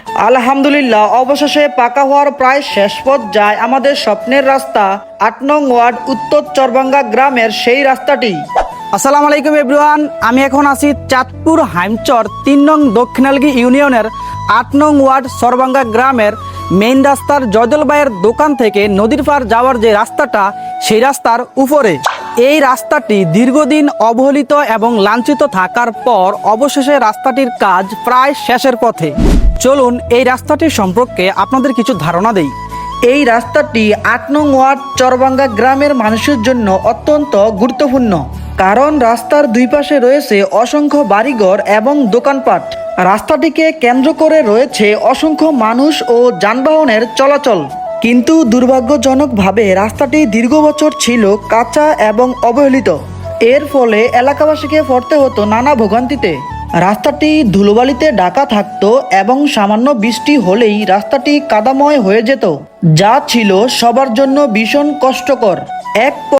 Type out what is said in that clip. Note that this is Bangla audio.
আলহামদুলিল্লাহ, অবশেষে পাকা হওয়ার প্রায় শেষ পর্যায়ে আমাদের স্বপ্নের রাস্তা ৮ নং ওয়ার্ড উত্তর চরভাঙ্গা গ্রামের সেই রাস্তাটি। আসসালামু আলাইকুম এভরিওয়ান, আমি এখন আছি চাঁদপুর হাইমচর ৩ নং দক্ষিণালগি ইউনিয়নের ৮ নং ওয়ার্ড চরভাঙ্গা গ্রামের মেইন রাস্তার জয়দল ভাইয়ের দোকান থেকে নদীর পার যাওয়ার যে রাস্তাটা, সেই রাস্তার উপরে। এই রাস্তাটি দীর্ঘদিন অবহেলিত এবং লাঞ্ছিত থাকার পর অবশেষে রাস্তাটির কাজ প্রায় শেষের পথে। চলুন এই রাস্তাটির সম্পর্কে আপনাদের কিছু ধারণা দেই। এই রাস্তাটি ৮ নং ওয়ার্ড চরভাঙ্গা গ্রামের মানুষের জন্য অত্যন্ত গুরুত্বপূর্ণ, কারণ রাস্তার দুই পাশে রয়েছে অসংখ্য বাড়িঘর এবং দোকানপাট। রাস্তাটিকে কেন্দ্র করে রয়েছে অসংখ্য মানুষ ও যানবাহনের চলাচল। কিন্তু দুর্ভাগ্যজনকভাবে রাস্তাটি দীর্ঘ বছর ছিল কাঁচা এবং অবহেলিত। এর ফলে এলাকাবাসীকে পড়তে হতো নানা ভোগান্তিতে। রাস্তাটি ধুলোবালিতে ঢাকা থাকতো এবং সামান্য বৃষ্টি হলেই রাস্তাটি কাদাময় হয়ে যেত, যা ছিল সবার জন্য ভীষণ কষ্টকর। এক